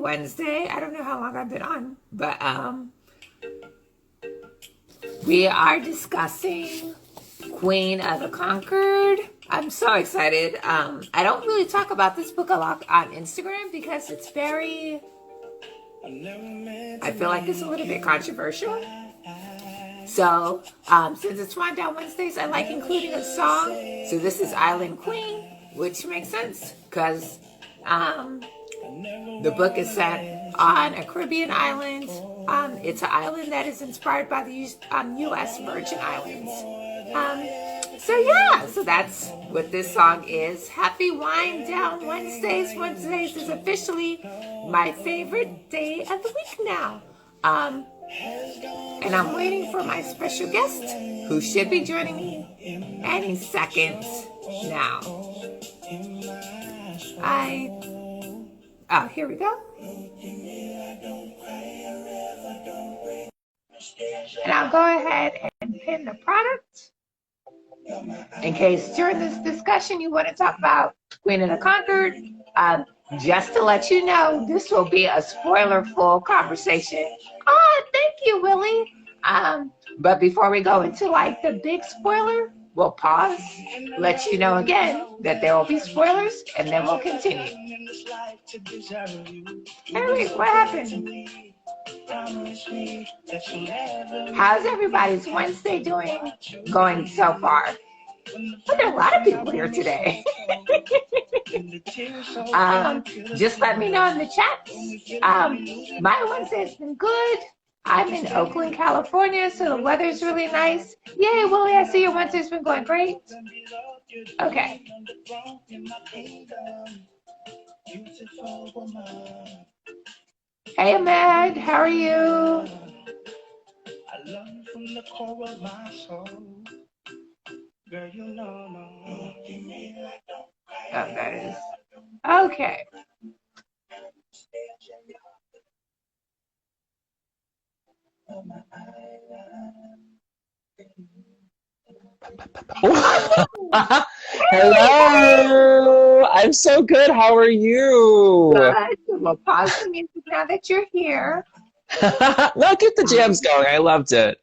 Wednesday. I don't know how long I've been on, but we are discussing Queen of the Conquered. I'm so excited. I don't really talk about this book a lot on Instagram because it's very, I feel like it's a little bit controversial. So, since it's Wind Down Wednesdays, I like including a song. So this is Island Queen, which makes sense because the book is set on a Caribbean island. It's an island that is inspired by the U.S. Virgin Islands. So that's what this song is. Happy Wind Down Wednesdays. Wednesdays is officially my favorite day of the week now. And I'm waiting for my special guest who should be joining me any second now. Here we go. And I'll go ahead and pin the product. In case during this discussion you want to talk about Queen of the Conquered, just to let you know, this will be a spoiler-full conversation. Oh, thank you, Willie. But before we go into like the big spoiler, we'll pause, let you know again that there will be spoilers, and then we'll continue. Hey, what happened? How's everybody's Wednesday going so far? Well, there are a lot of people here today. Just let me know in the chat. My Wednesday's been good. I'm in Oakland, California, so the weather's really nice. Yay, Willie, I see your Wednesday's been going great. Okay. Hey, Ahmed, how are you? I love you from the core of my soul. Girl, you know, oh, that is okay. Hello, I'm so good. How are you? Good. We'll pause the music now that you're here. No, keep the jams going. I loved it.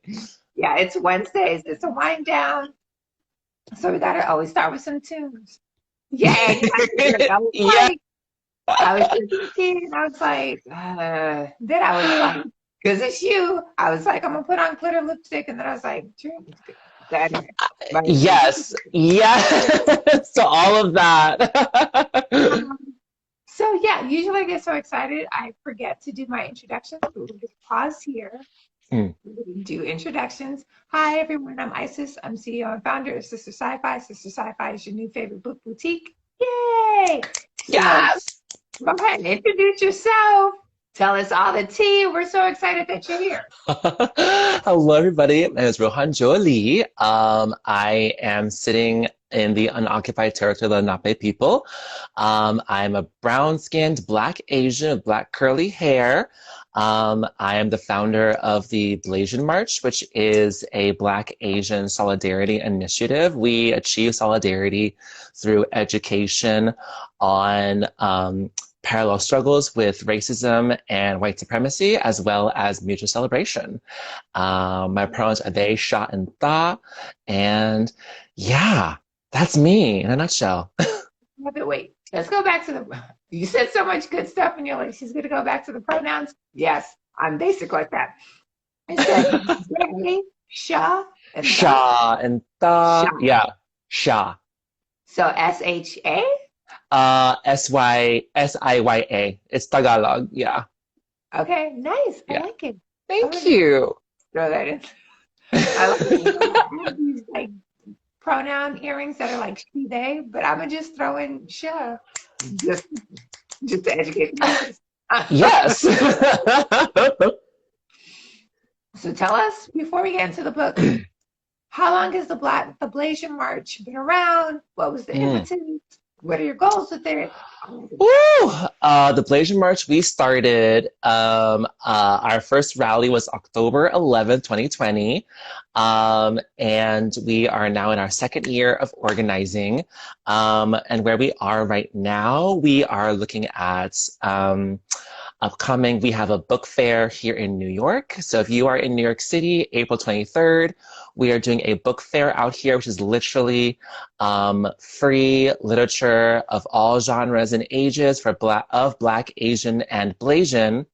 Yeah, it's Wednesdays. It's a wind down. So we gotta always start with some tunes. Yeah, I was drinking and I was like, then I was like, because it's you. I was like, I'm gonna put on glitter lipstick, and then I was like, yes, so all of that. So yeah, usually I get so excited I forget to do my introductions. We'll just pause here. Do introductions. Hi everyone, I'm Isis. I'm CEO and founder of Sistah Scifi. Sistah Scifi is your new favorite book boutique. Yay! Yes! So, go ahead and introduce yourself. Tell us all the tea. We're so excited that you're here. Hello everybody, my name is Rohan Zhou. I am sitting in the unoccupied territory of the Lenape people. I'm a brown-skinned Black Asian with black curly hair. I am the founder of the Blasian March, which is a Black Asian solidarity initiative. We achieve solidarity through education on parallel struggles with racism and white supremacy, as well as mutual celebration. My pronouns are they, sha, and tha. And yeah, that's me in a nutshell. Wait, let's go back to the, you said so much good stuff and you're like, she's going to go back to the pronouns. Yes, I'm basic like that. It says they, sha, and tha. Sha and tha. Sha. Yeah, sha. So S-H-A? S-I-Y-A. It's Tagalog, yeah. Okay, nice. I like it. Thank you. Throw that in. I like I have these like pronoun earrings that are like she, they, but I'm gonna just throw in sha, just to educate you. Yes. So tell us before we get into the book, how long has the Blasian March been around? What was the impetus? What are your goals with it? The Blasian March, we started, our first rally was October 11th, 2020. And we are now in our second year of organizing. And where we are right now, we are looking at upcoming. We have a book fair here in New York. So if you are in New York City, April 23rd, we are doing a book fair out here, which is literally free literature of all genres and ages for Black, Asian, and Blasian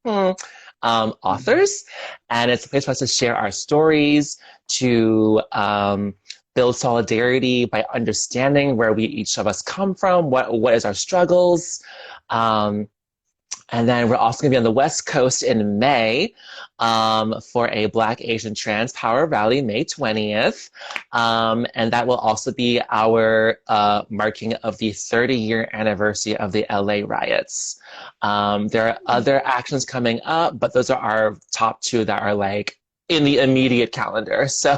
authors. And it's a place for us to share our stories, to build solidarity by understanding where we each of us come from, what is our struggles. And then we're also going to be on the West Coast in May for a Black Asian Trans Power Rally, May 20th. And that will also be our marking of the 30-year anniversary of the LA riots. There are other actions coming up, but those are our top two that are like in the immediate calendar. So,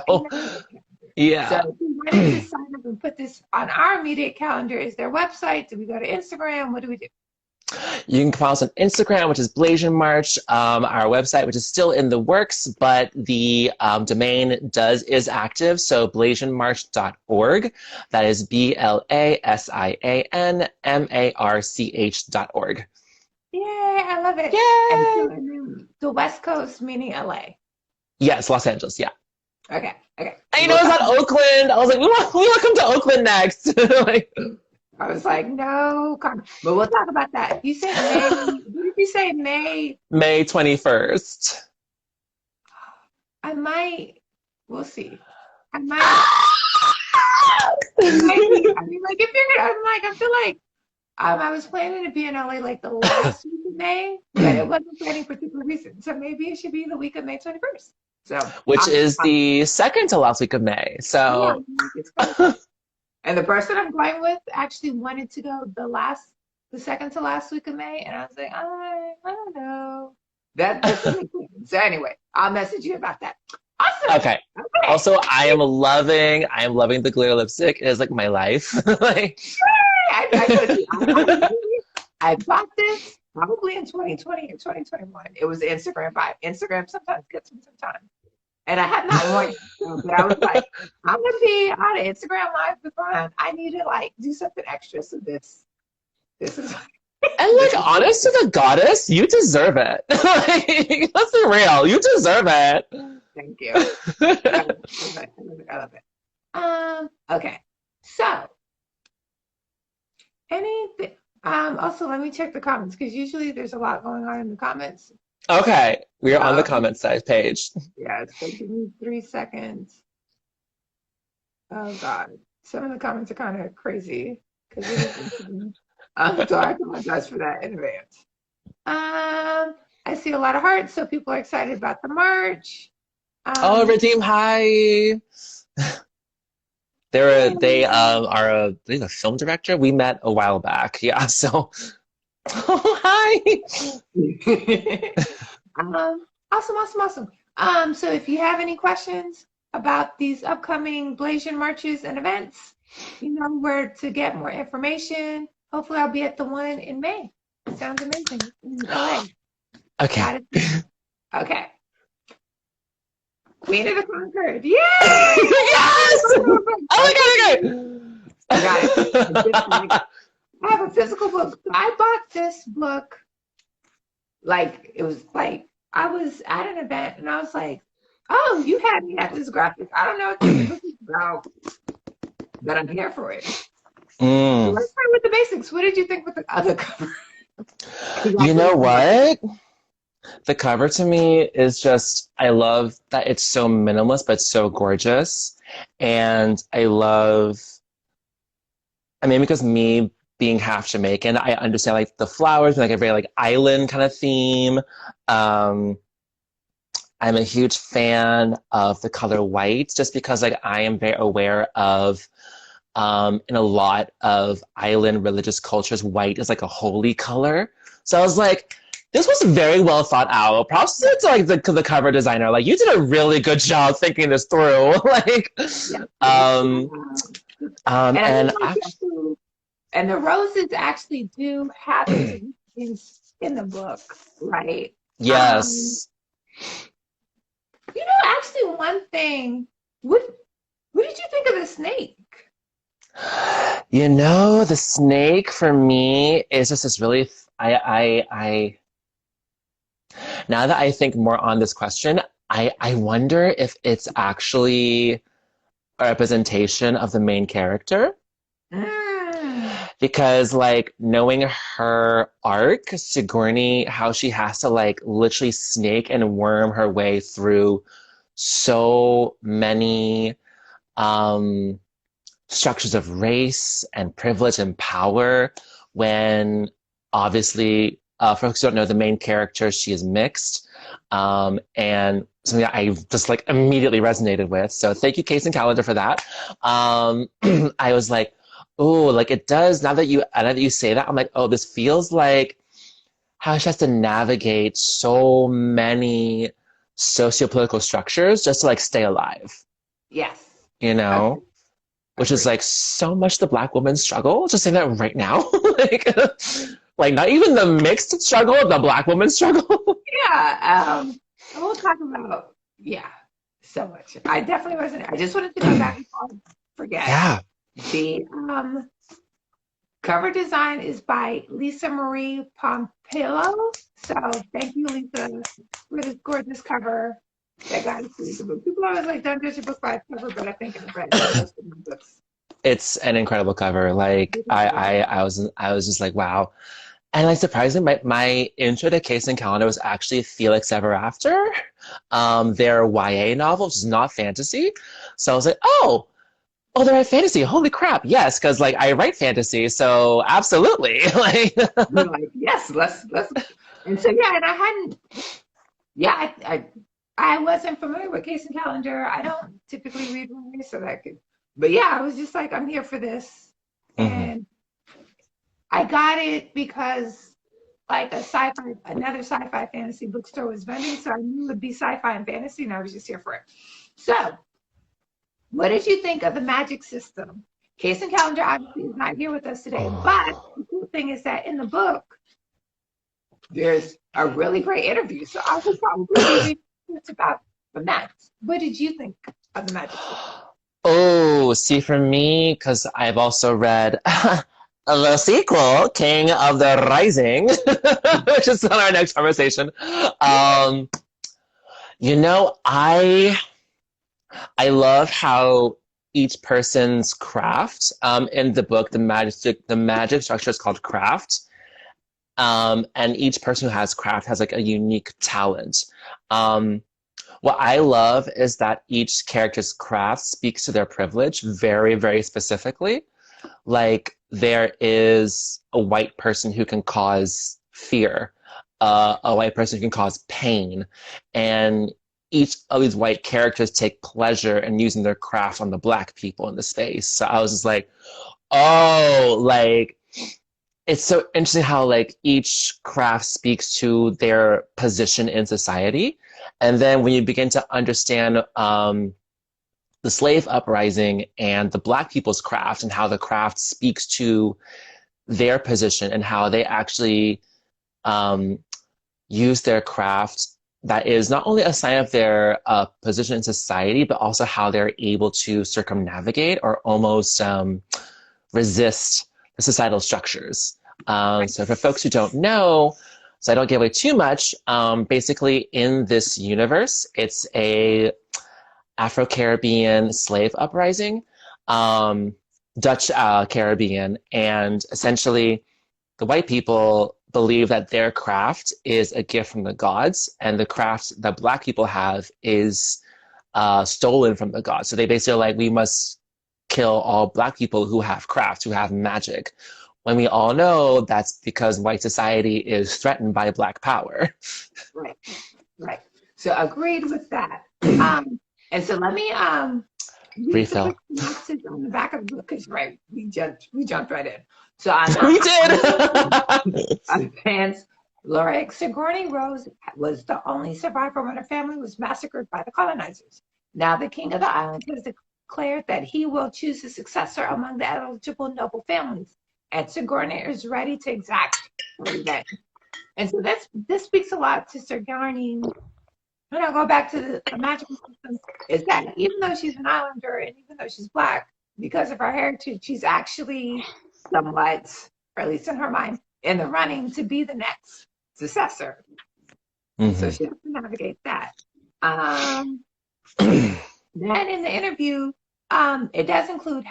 yeah. So if we wanted to sign up and put this on our immediate calendar, is there a website? Do we go to Instagram? What do we do? You can follow us on Instagram, which is Blasian March, our website, which is still in the works, but the domain is active. So blasianmarch.org. That is BLASIANMARCH.org. Yay, I love it. Yay! And the West Coast, meaning LA. Yes, Los Angeles, yeah. Okay. I know it's not Oakland. I was like, we want to come to Oakland next. Like, I was like, no, but we'll talk about that. You said May. What did you say, May? May 21st. We'll see. I mean, like, if you're gonna, I feel like, I was planning to be in LA like the last week of May, but it wasn't for any particular reason. So maybe it should be the week of May 21st. So, which is the second to last week of May. So. Yeah, and the person I'm going with actually wanted to go the second to last week of May, and I was like, I don't know. That's so anyway, I'll message you about that. Awesome. Okay. Also, I am loving the glitter lipstick. It is like my life. Like, I bought this probably in 2020 or 2021. It was the Instagram vibe. Instagram sometimes gets me sometimes. And I had not worn it, but I was like, I'm gonna be on Instagram Live with Rohan. I need to like do something extra. So this is. And like, honest to the goddess, you deserve it. Like, let's be real, you deserve it. Thank you. I love it. Okay. So, anything. Also, let me check the comments because usually there's a lot going on in the comments. Okay, we are on the comment side page. Yeah, it's taking me 3 seconds. Oh God, some of the comments are kind of crazy because so I apologize for that in advance. I see a lot of hearts, so people are excited about the march. Redeem, hi. They are a film director. We met a while back. Yeah, so. Oh, hi. Awesome. So if you have any questions about these upcoming Blasian marches and events, you know where to get more information. Hopefully I'll be at the one in May. Sounds amazing. In LA. Okay. Okay. Queen of the Conquered. Yay! Yes! Oh my God, okay. I got it. I have a physical book. I bought this book, like, it was like, I was at an event and I was like, oh, you had me at this graphic. I don't know what this book is about, but I'm here for it. So let's start with the basics. What did you think with the other cover? You know what? The cover to me is just, I love that it's so minimalist, but so gorgeous. And because me being half Jamaican, I understand like the flowers, like a very like island kind of theme. I'm a huge fan of the color white, just because like I am very aware of in a lot of island religious cultures, white is like a holy color. So I was like, this was very well thought out. Props to like the cover designer. Like, you did a really good job thinking this through. Like, and the roses actually do have significance in the book, right? Yes. Actually, one thing. What did you think of the snake? The snake for me is just this really. Now that I think more on this question, I wonder if it's actually a representation of the main character. Mm. Because like knowing her arc, Sigourney, how she has to like literally snake and worm her way through so many um structures of race and privilege and power when obviously for folks who don't know the main character, she is mixed. And something that I just like immediately resonated with. So thank you, Case and Calendar, for that. I was like, oh, like it does now that you say that, I'm like, oh, this feels like how she has to navigate so many sociopolitical structures just to like stay alive, Yes. you know? Agreed. Which is Agreed. like so much the Black woman's struggle. Just saying that right now. like, like not even the mixed struggle, the Black woman's struggle. Yeah. We'll talk about, yeah, so much. I definitely wasn't. I just wanted to go back before I forget. Yeah. The cover design is by Lisa Marie Pompillo. So thank you, Lisa, for this gorgeous cover that got us through the book. People always like, don't judge a book by its cover, but I think it's read most of my books. It's an incredible cover. Like I was just like, wow. And like surprisingly, my intro to Case and Calendar was actually Felix Ever After, their YA novel, which is not fantasy. So I was like, oh, they're at fantasy. Holy crap. Yes, because like I write fantasy, so absolutely. like We're like, yes, let's. And so yeah, and I hadn't. Yeah, I wasn't familiar with Case and Calendar. I don't typically read movies, so that could. But yeah, I was just like, I'm here for this, and I got it because like another sci-fi fantasy bookstore was vending, so I knew it would be sci-fi and fantasy, and I was just here for it. So, what did you think of the magic system? Case and Calendar obviously is not here with us today, but the cool thing is that in the book, there's a really great interview. So I will probably be about the match. What did you think of the magic system? Oh, see, for me, because I've also read the sequel, King of the Rising, which is on our next conversation. You know, I love how each person's craft in the book, the magic structure is called craft. And each person who has craft has like a unique talent. What I love is that each character's craft speaks to their privilege very, very specifically. Like there is a white person who can cause fear, a white person who can cause pain, and each of these white characters take pleasure in using their craft on the Black people in the space. So I was just like, oh, like it's so interesting how like each craft speaks to their position in society. And then when you begin to understand the slave uprising and the Black people's craft and how the craft speaks to their position and how they actually use their craft, that is not only a sign of their position in society, but also how they're able to circumnavigate or almost resist the societal structures. So for folks who don't know, so I don't give away too much, basically in this universe, it's a Afro-Caribbean slave uprising, Dutch Caribbean, and essentially the white people believe that their craft is a gift from the gods, and the craft that Black people have is stolen from the gods. So they basically are like, we must kill all Black people who have craft, who have magic. When we all know that's because white society is threatened by Black power. Right, right. So agreed with that. And so let me read the Refill. quick synopsis on the back of the book because right, we jumped right in. So I'm We did. Hans Lollik. Sigourney Rose was the only survivor when her family was massacred by the colonizers. Now the king of the island has declared that he will choose a successor among the eligible noble families, and Sigourney is ready to exact revenge. And so this speaks a lot to Sigourney. When I go back to the magical system, is that even though she's an islander and even though she's Black, because of her heritage, she's actually somewhat, or at least in her mind, in the running to be the next successor. So she has to navigate that. Then in the interview, it does include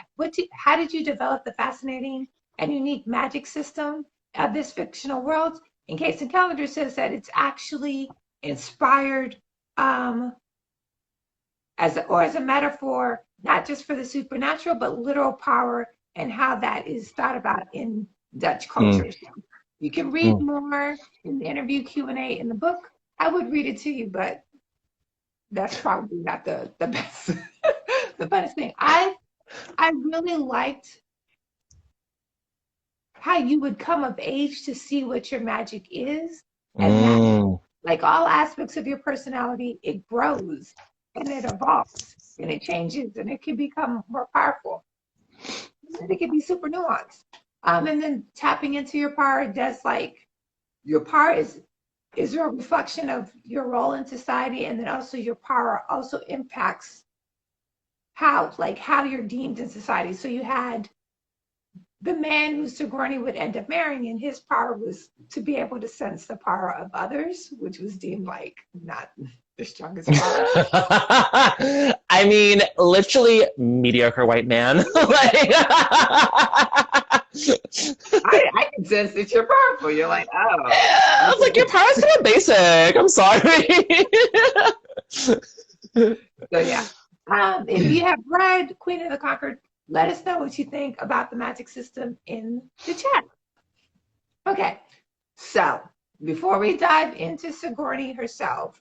how did you develop the fascinating and unique magic system of this fictional world? In case the calendar says that it's actually inspired as a metaphor, not just for the supernatural, but literal power and how that is thought about in Dutch culture. So you can read more in the interview Q&A in the book. I would read it to you, but that's probably not the best, the funnest thing. I really liked how you would come of age to see what your magic is, and that, like all aspects of your personality, it grows and it evolves and it changes and it can become more powerful. And it can be super nuanced. And then tapping into your power does, like, your power is a reflection of your role in society, and then also your power also impacts how you're deemed in society. So you had the man who Sigourney would end up marrying, and his power was to be able to sense the power of others, which was deemed like not the strongest power. I mean, literally mediocre white man. I can sense that you're powerful. You're like, oh. I was like, your power's kind of basic. I'm sorry. So yeah. If you have read Queen of the Conquered, let us know what you think about the magic system in the chat. Okay, so before we dive into Sigourney herself,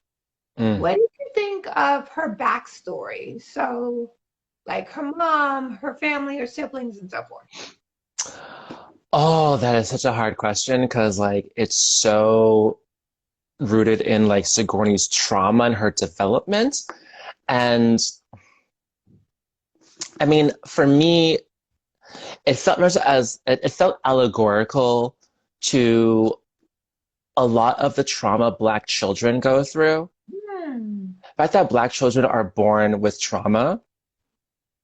what did you think of her backstory? So, like her mom, her family, her siblings, and so forth. Oh, that is such a hard question because, like, it's so rooted in, like, Sigourney's trauma and her development. And I mean, for me, it felt allegorical to a lot of the trauma Black children go through. The fact that Black children are born with trauma,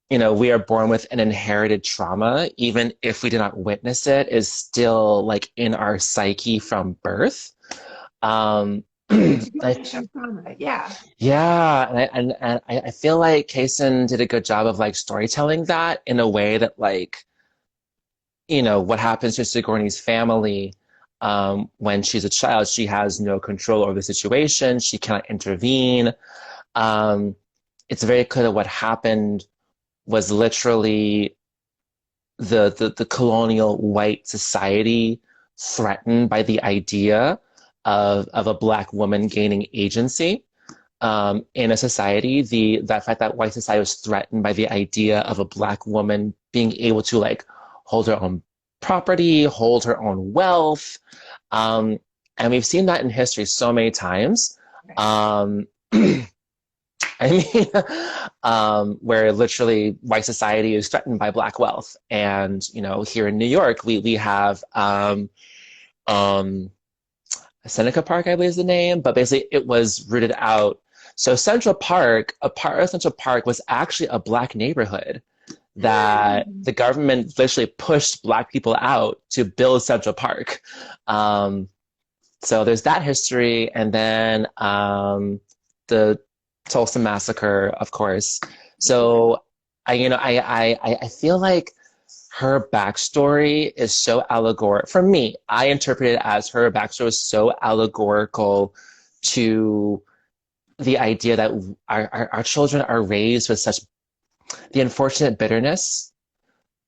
you know, we are born with an inherited trauma, even if we did not witness it, is still like in our psyche from birth. Trauma, yeah. Yeah, and I feel like Kaysen did a good job of like storytelling that in a way that, like, you know, what happens to Sigourney's family when she's a child, she has no control over the situation, she cannot intervene. It's very clear that what happened was literally the colonial white society threatened by the idea of a Black woman gaining agency in a society. That fact that white society was threatened by the idea of a Black woman being able to, like, hold her own property, hold her own wealth. And we've seen that in history so many times. I mean, where literally white society is threatened by Black wealth. And, you know, here in New York, we have Seneca Park, I believe is the name, but basically it was rooted out. So Central Park, a part of Central Park was actually a Black neighborhood that the government literally pushed Black people out to build Central Park. So there's that history, and then the Tulsa massacre, of course. So I feel like her backstory is so allegorical. For me, I interpret it as her backstory is so allegorical to the idea that our children are raised with such the unfortunate bitterness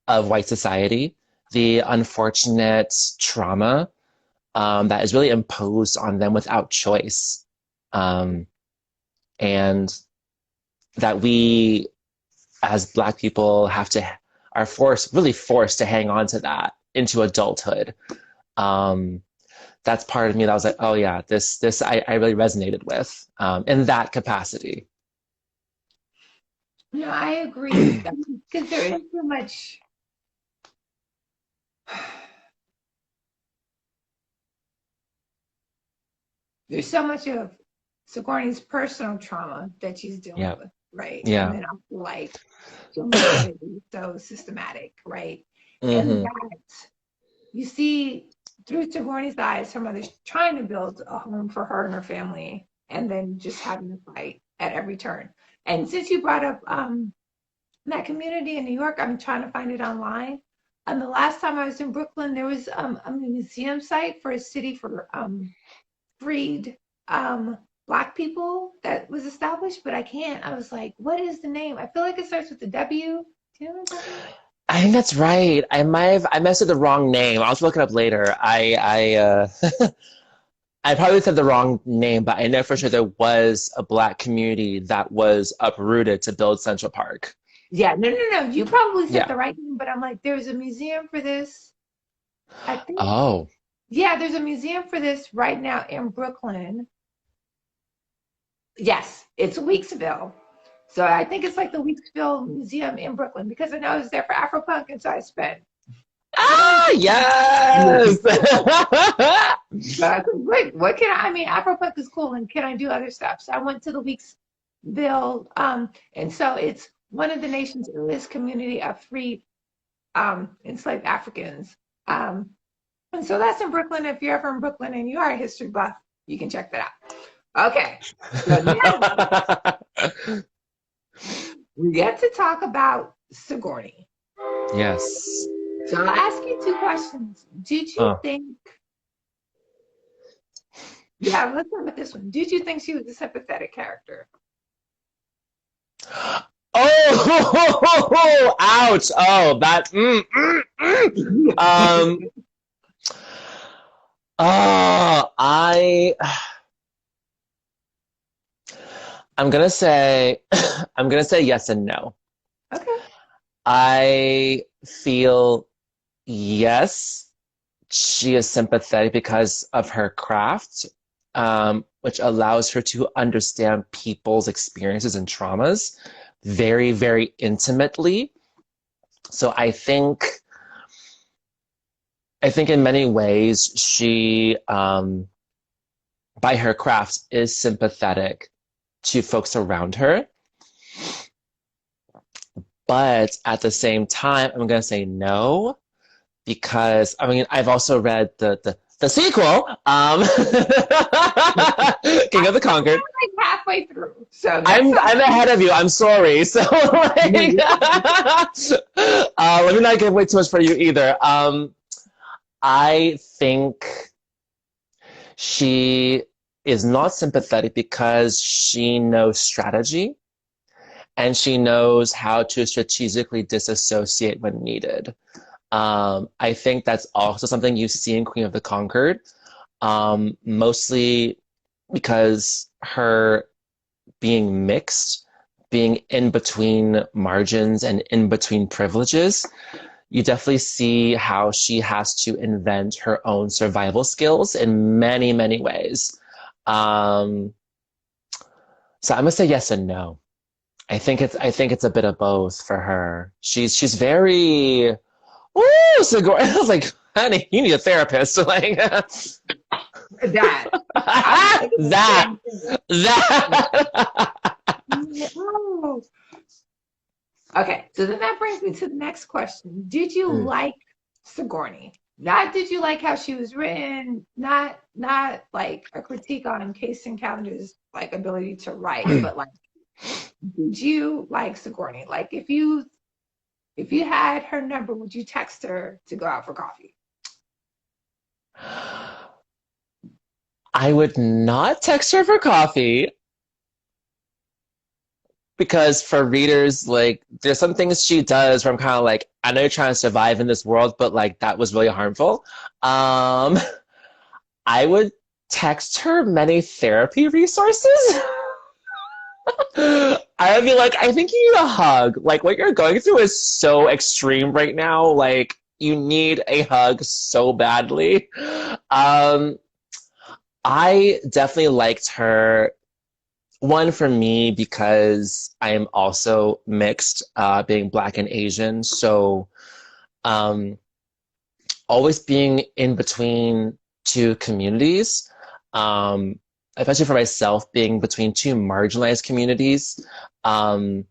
of white society, the unfortunate trauma that is really imposed on them without choice. And that we, as Black people, are really forced to hang on to that into adulthood. That's part of me that was like, oh yeah, this I really resonated with in that capacity. No, I agree, because there is so much. There's so much of Sigourney's personal trauma that she's dealing with, right? Yeah. And then also, like, so systematic, right? And that you see through Sigourney's eyes, her mother's trying to build a home for her and her family, and then just having to fight at every turn. And since you brought up that community in New York, I'm trying to find it online. And the last time I was in Brooklyn, there was a museum site for a city for freed Black people that was established, but I can't. I was like, what is the name? I feel like it starts with the W. Do you know what I'm talking about? I think that's right. I messed with the wrong name. I'll have to look it up later. I probably said the wrong name, but I know for sure there was a Black community that was uprooted to build Central Park. Yeah, no. You probably said Yeah. the right name, but I'm like, there's a museum for this. I think, Oh. yeah, there's a museum for this right now in Brooklyn. Yes, it's Weeksville. So I think it's like the Weeksville Museum in Brooklyn because I know I was there for Afropunk, and so I spent. Ah, yes. Wait, what can I mean, Afropunk is cool, and can I do other stuff? So I went to the Weeksville, and so it's one of the nation's earliest community of free enslaved Africans. And so that's in Brooklyn. If you're ever in Brooklyn and you are a history buff, you can check that out. Okay. So now we get to talk about Sigourney. Yes. So I'll ask you two questions. Did you think, let's start with this one. Did you think she was a sympathetic character? Oh, ouch. Oh, that. I'm gonna say yes and no. Okay. I feel yes, she is sympathetic because of her craft, which allows her to understand people's experiences and traumas very, very intimately. So I think in many ways she, by her craft, is sympathetic to folks around her. But at the same time, I'm going to say no, because I mean, I've also read the sequel, King of the Conquered. I'm like halfway through, so I'm ahead of you. I'm sorry. So like, let me not give away too much for you either. I think she is not sympathetic because she knows strategy. And she knows how to strategically disassociate when needed. I think that's also something you see in Queen of the Conquered, mostly because her being mixed, being in between margins and in between privileges, you definitely see how she has to invent her own survival skills in many, many ways. So I'm gonna say yes and no. I think it's a bit of both for her. She's very, ooh, Sigourney. I was like, honey, you need a therapist. Like that. Oh. Okay, so then that brings me to the next question. Did you like Sigourney? Not did you like how she was written, not like a critique on Casey Calendar's like ability to write, but like, did you like Sigourney? Like if you had her number, would you text her to go out for coffee? I would not text her for coffee because for readers, like there's some things she does where I'm kind of like, I know you're trying to survive in this world, but like that was really harmful. I would text her many therapy resources. I would be like, I think you need a hug. Like what you're going through is so extreme right now. Like you need a hug so badly. I definitely liked her. One for me because I am also mixed, being Black and Asian. So always being in between two communities, especially for myself, being between two marginalized communities, I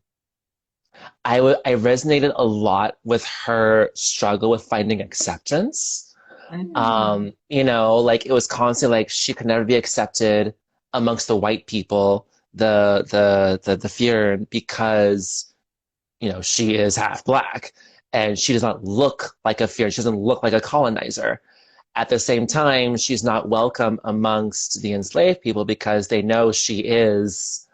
resonated a lot with her struggle with finding acceptance. You know, like it was constantly like she could never be accepted amongst the white people, the fear because, you know, she is half black and she does not look like a fear. She doesn't look like a colonizer. At the same time, she's not welcome amongst the enslaved people because they know she is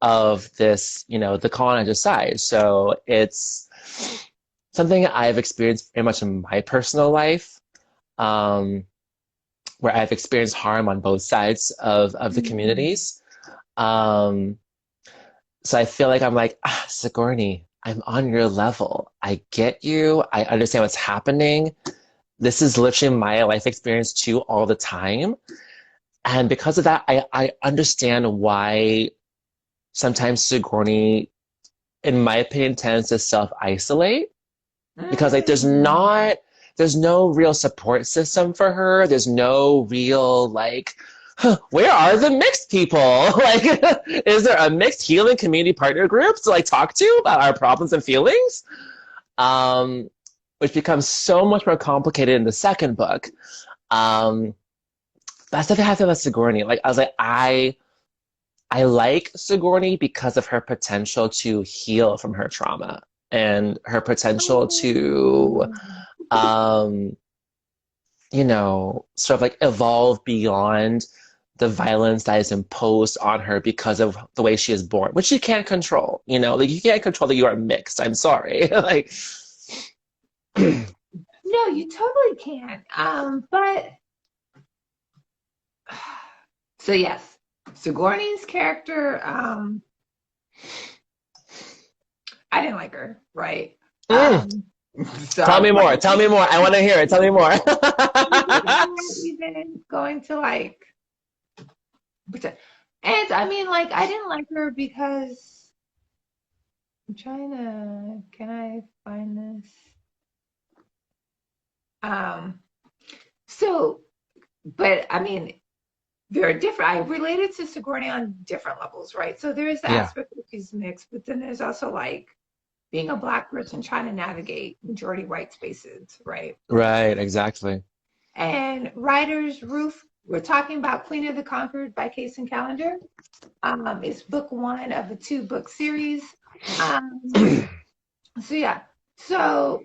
of this, you know, the colonizer side. So it's something I've experienced very much in my personal life, where I've experienced harm on both sides of the communities. So I feel like I'm like, Sigourney, I'm on your level. I get you. I understand what's happening. This is literally my life experience too all the time. And because of that, I understand why sometimes Sigourney, in my opinion, tends to self-isolate. Because like there's no real support system for her. There's no real like, where are the mixed people? Like, is there a mixed healing community partner group to like talk to about our problems and feelings? Which becomes so much more complicated in the second book. That's the thing I feel about Sigourney. Like, I was like, I like Sigourney because of her potential to heal from her trauma and her potential to, you know, sort of like evolve beyond the violence that is imposed on her because of the way she is born, which you can't control. You know, like you can't control that you are mixed. I'm sorry. Like, no, you totally can't. But so yes, Sigourney's character, I didn't like her, right? So tell me more. Tell me more. I want to hear it. Tell me more. I'm not even going to like pretend. And I mean, like, I didn't like her because I'm trying to. Can I find this? So, but I mean, there are different. I related to Sigourney on different levels, right? So there is the Yeah. aspect that she's mixed, but then there's also like being a Black person trying to navigate majority white spaces, right? Right, exactly. And writers, Ruth, we're talking about Queen of the Conquered by Case and Calendar. It's book one of a 2-book series. So yeah, so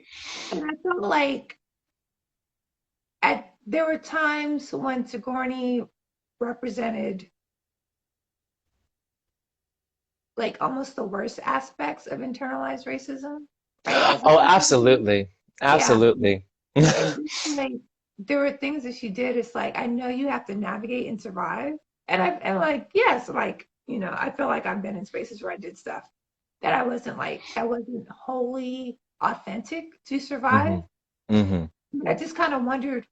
and I felt like there were times when Sigourney represented like almost the worst aspects of internalized racism, right? Oh, absolutely. Absolutely. Yeah. And like, there were things that she did. It's like, I know you have to navigate and survive. And like, yes, like, you know, I feel like I've been in spaces where I did stuff that I wasn't wholly authentic to survive. Mm-hmm. I just kind of wondered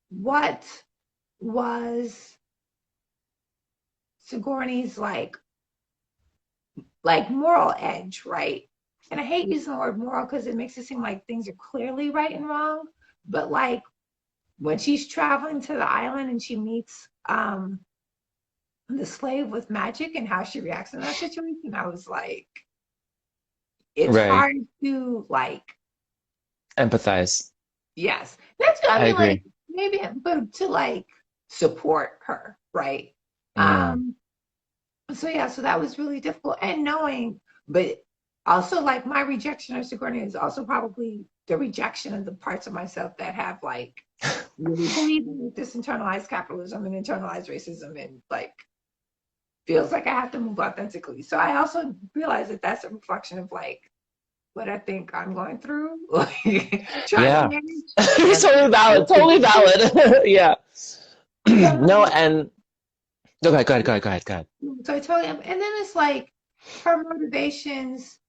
what was Sigourney's like moral edge, right? And I hate using the word moral because it makes it seem like things are clearly right and wrong. But like when she's traveling to the island and she meets the slave with magic and how she reacts in that situation, I was like, it's hard to like empathize. Yes, that's I mean, agree. like maybe, but to like support her, right? So yeah, so that was really difficult, and knowing, but also like my rejection of Sigourney is also probably the rejection of the parts of myself that have like really believe in this internalized capitalism and internalized racism and like feels like I have to move authentically. So I also realize that that's a reflection of like what I think I'm going through, like trying to manage. Totally valid. Totally valid. Yeah. No, and no, go ahead. So I totally am. And then it's like her motivations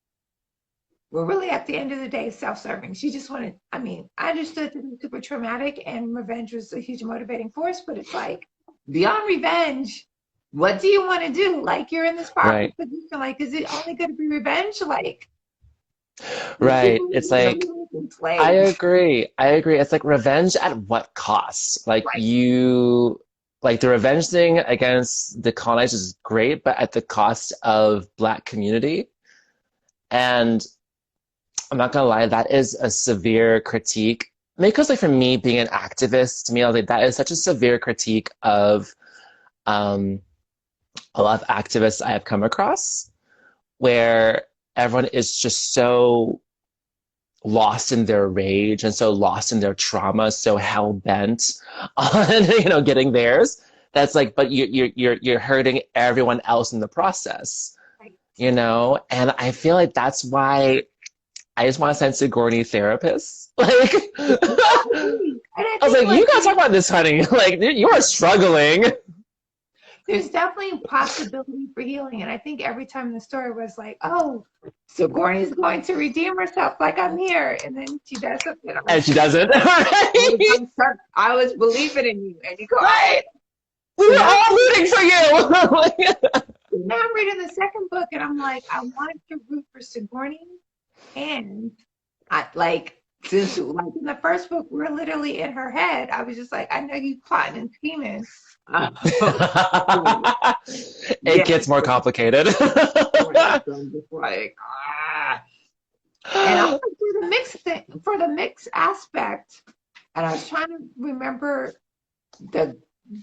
were really at the end of the day self-serving. She just wanted, I mean, I understood that it was super traumatic and revenge was a huge motivating force, but it's like beyond revenge, what do you want to do? Like you're in this powerful position. Like, is it only going to be revenge? Like, right. It's like I agree. It's like revenge at what cost? Like you like the revenge thing against the colonizers is great, but at the cost of Black community. And I'm not gonna lie, that is a severe critique because like for me being an activist, to me, I was like, that is such a severe critique of um, a lot of activists I have come across, where everyone is just so lost in their rage and so lost in their trauma, so hell bent on getting theirs. That's like, but you're hurting everyone else in the process, And I feel like that's why I just want to send Sigourney therapists. Like, I was like, you gotta talk about this, honey. Like, you are struggling. There's definitely possibility for healing. And I think every time the story was like, oh, Sigourney's going to redeem herself, like I'm here. And then she does something. And she doesn't. I was believing in you. And you go, right. We were all rooting for you. Now I'm reading the second book and I'm like, I wanted to root for Sigourney. And since like in the first book, we're literally in her head. I was just like, I know you plotting and scheming. It gets more complicated. I'm just like, And also for the mix aspect, and I was trying to remember the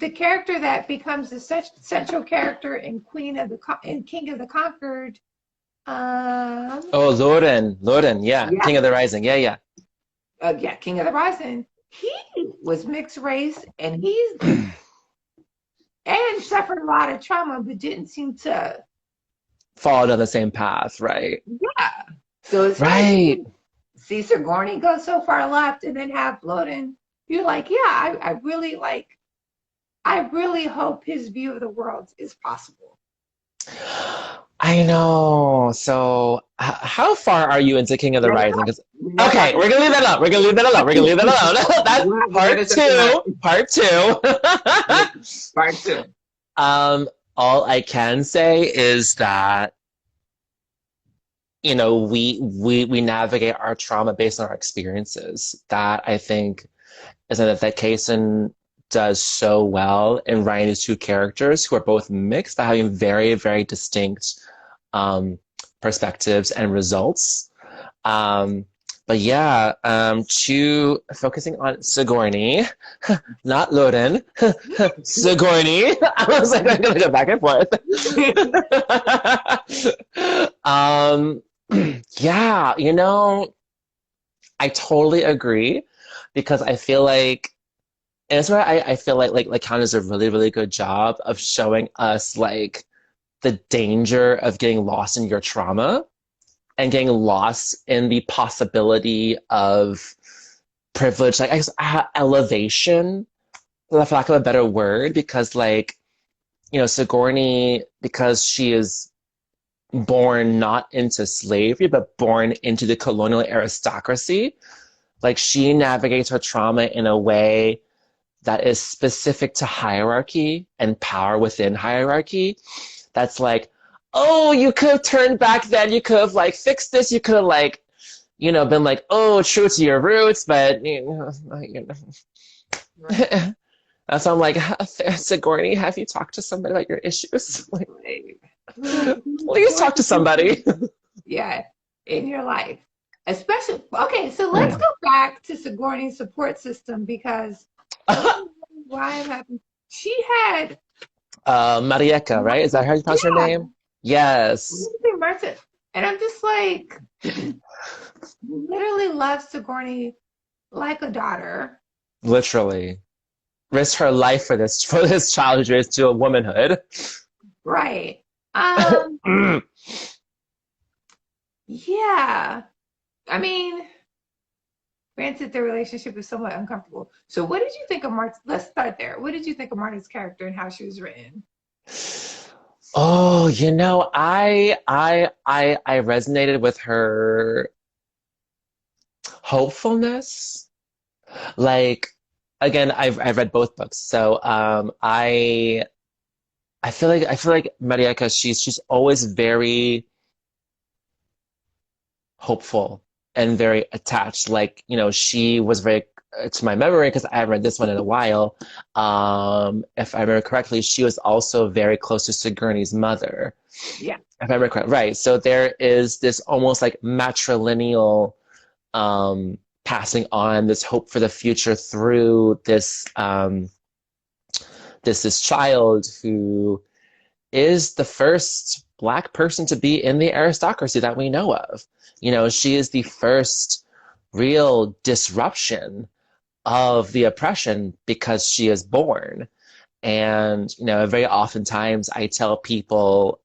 character that becomes the central character in King of the Conquered. Loren, yeah. King of the Rising, yeah. King of the Rising. He was mixed race, and and suffered a lot of trauma, but didn't seem to follow down the same path, right? Yeah. So it's right. Like, see Sigourney go so far left, and then have Loden. You're like, yeah, I really hope his view of the world is possible. I know. So, how far are you into King of the Rising? Okay, we're gonna leave that alone. That's part two. All I can say is that we navigate our trauma based on our experiences. That I think is that Kaysen does so well in writing these two characters who are both mixed, but having very, very distinct perspectives and results. But yeah, focusing on Sigourney, not Loden, Sigourney. I was like, I'm gonna go back and forth. Yeah, I totally agree because I feel like, and that's where I feel like Count does a really, really good job of showing us like the danger of getting lost in your trauma and getting lost in the possibility of privilege, like I guess elevation, for lack of a better word, because Sigourney, because she is born not into slavery, but born into the colonial aristocracy, like she navigates her trauma in a way that is specific to hierarchy and power within hierarchy. That's like, oh, you could have turned back then. You could have fixed this. You could have been like, oh, true to your roots, but That's why I'm like, Sigourney, have you talked to somebody about your issues? Please talk to somebody. Yeah, in your life. Especially, okay, so let's go back to Sigourney's support system because why I'm happy. She had Marieka, right? Is that how you pronounce her name? Yes. And I'm just like, literally love Sigourney like a daughter. Literally. Risked her life for this child who's raised to a womanhood. Right. Yeah. I mean, granted, the relationship is somewhat uncomfortable. So what did you think of Martha? Let's start there. What did you think of Martha's character and how she was written? Oh, I resonated with her hopefulness. Like, again, I've read both books, so I feel like Marieka, she's always very hopeful and very attached. Like, she was very, to my memory, because I haven't read this one in a while, if I remember correctly, she was also very close to Sigourney's mother. Yeah. If I remember correctly. Right. So there is this almost like matrilineal passing on this hope for the future through this child who is the first Black person to be in the aristocracy that we know of. You know, she is the first real disruption of the oppression because she is born. And, you know, very oftentimes I tell people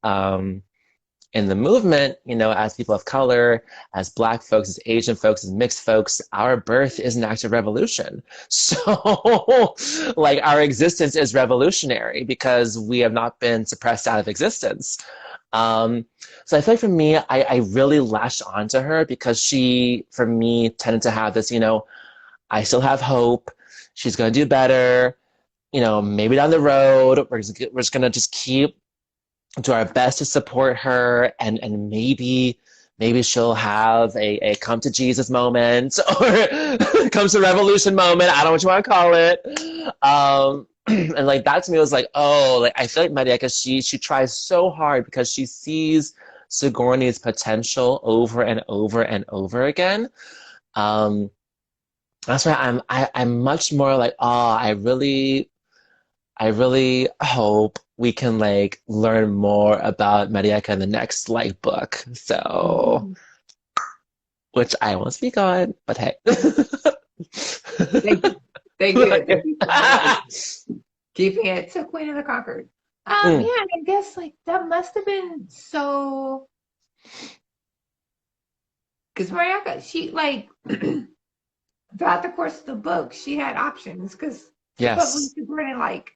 in the movement, you know, as people of color, as Black folks, as Asian folks, as mixed folks, our birth is an act of revolution. So, like, our existence is revolutionary because we have not been suppressed out of existence. So I feel like for me, I really latched onto her because she, for me, tended to have this, you know, I still have hope. She's going to do better. You know, maybe down the road, we're just going to just keep do our best to support her, and maybe she'll have a come to Jesus moment or comes to revolution moment. I don't know what you want to call it. And like that to me was like, oh, like I feel like Marieka, she tries so hard because she sees Sigourney's potential over and over and over again. That's why I'm much more like, oh, I really hope we can like learn more about Marieka in the next like book. So, which I won't speak on, but hey. They good. Keeping it to Queen of the Conquered. Yeah, I guess like that must have been so. Because Marieka, she like throughout the course of the book, she had options because Sigourney like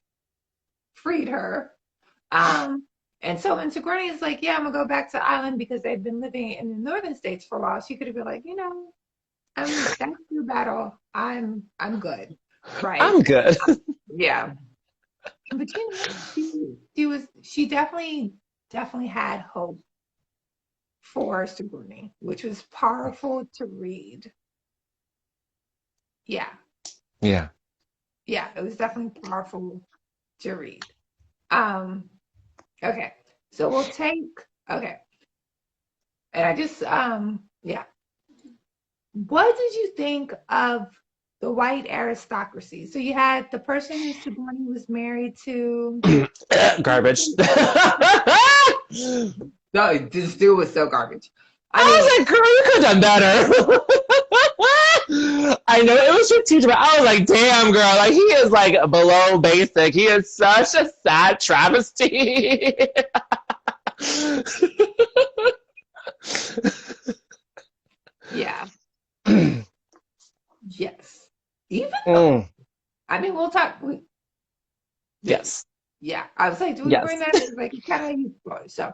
freed her. And so when Sigourney is like, yeah, I'm gonna go back to the island because they've been living in the northern states for a while, she could have been like, you know, that's your battle. I'm good. Right. I'm good. Yeah. But you know, she definitely had hope for Sigourney, which was powerful to read. Yeah. Yeah. Yeah, it was definitely powerful to read. Okay. So we'll take and I just yeah. What did you think of the white aristocracy? So you had the person who Sigourney was married to. Garbage. No, this dude was so garbage. I was like, girl, you could have done better. I know it was strategic, but I was like, damn, girl, like he is like below basic. He is such a sad travesty. Yeah. Yes. Even though, I mean, we'll talk. Yes. Yeah. I was like, do we bring that in? Like, kind of, so.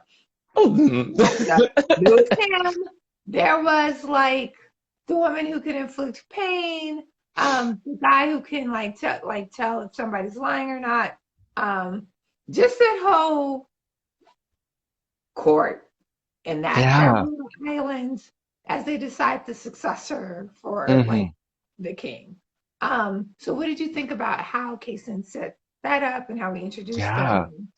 There was him. There was like the woman who can inflict pain. The guy who can like tell if somebody's lying or not. Just that whole court in that little island as they decide the successor for like the king. So what did you think about how Kaysen set that up and how we introduced them?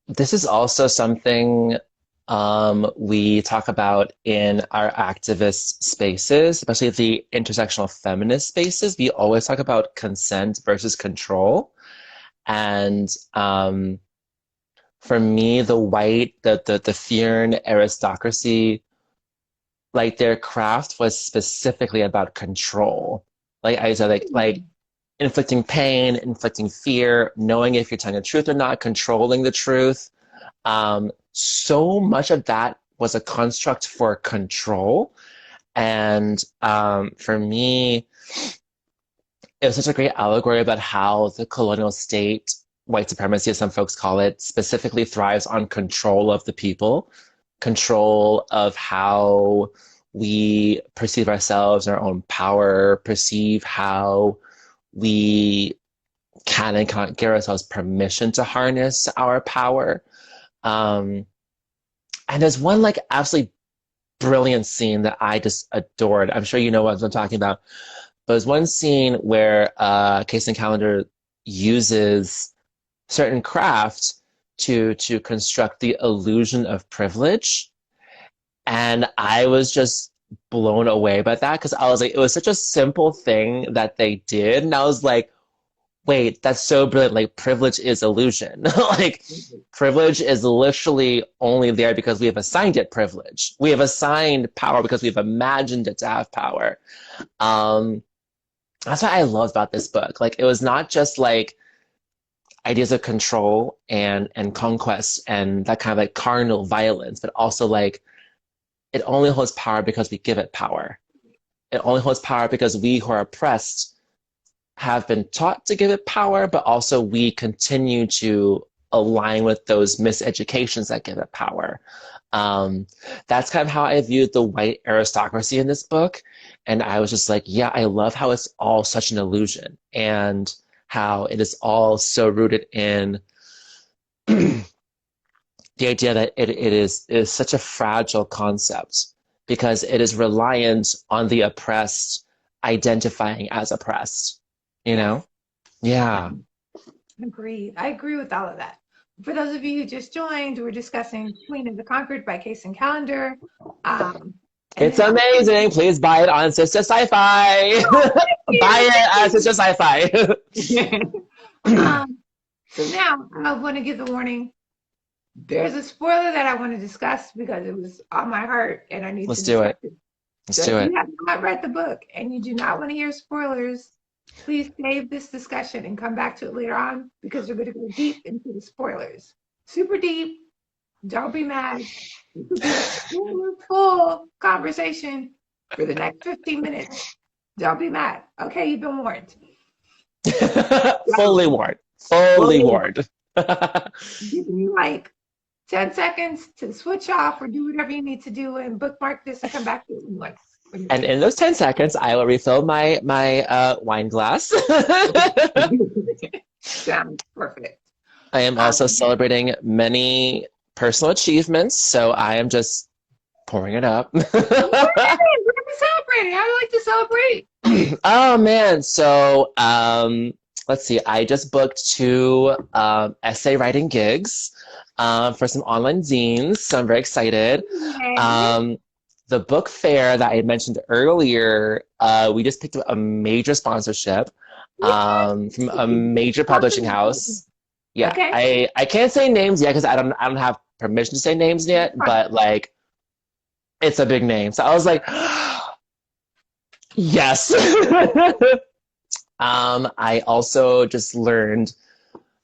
This is also something we talk about in our activist spaces, especially the intersectional feminist spaces. We always talk about consent versus control. And for me, the white, the Fiern aristocracy, like their craft was specifically about control. Like I said, like inflicting pain, inflicting fear, knowing if you're telling the truth or not, controlling the truth. So much of that was a construct for control. And for me, it was such a great allegory about how the colonial state, white supremacy, as some folks call it, specifically thrives on control of the people, control of how we perceive ourselves and our own power, perceive how we can and can't give ourselves permission to harness our power. And there's one like absolutely brilliant scene that I just adored. I'm sure you know what I'm talking about. But there's one scene where Kaysen Callender uses certain craft to construct the illusion of privilege. And I was just blown away by that because I was like, it was such a simple thing that they did. And I was like, wait, that's so brilliant. Like, privilege is illusion. Like, privilege is literally only there because we have assigned it privilege. We have assigned power because we've imagined it to have power. That's what I love about this book. Like, it was not just like ideas of control and conquest and that kind of like carnal violence, but also like it only holds power because we give it power. It only holds power because we who are oppressed have been taught to give it power, but also we continue to align with those miseducations that give it power. That's kind of how I viewed the white aristocracy in this book. And I was just like, yeah, I love how it's all such an illusion and how it is all so rooted in the idea that it is such a fragile concept because it is reliant on the oppressed identifying as oppressed, you know? Yeah. Agreed. I agree with all of that. For those of you who just joined, we're discussing Queen of the Conquered by Case and Calendar. It's amazing. Please buy it on Sistah Sci-Fi. Buy it at Sistah Sci-Fi. So now I want to give the warning. There's a spoiler that I want to discuss because it was on my heart and I need Let's to do it. discuss it. Let's So do if it. you have not read the book and you do not want to hear spoilers, please save this discussion and come back to it later on because we're going to go deep into the spoilers. Super deep. Don't be mad. It could be a full conversation for the next 15 minutes. Don't be mad. Okay, you've been warned. Fully warned. Fully warned. Giving you like 10 seconds to switch off or do whatever you need to do and bookmark this and come back to it when you want. And in those 10 seconds, I will refill my wine glass. Sounds perfect. I am also celebrating many personal achievements, so I am just pouring it up. What are we celebrating? How do you like to celebrate? Oh man, so let's see. I just booked 2 essay writing gigs for some online zines, so I'm very excited. Okay. The book fair that I mentioned earlier, we just picked up a major sponsorship from a major publishing house. Yeah, Okay. I can't say names yet because I don't have permission to say names yet, but like it's a big name. So I was like, yes. I also just learned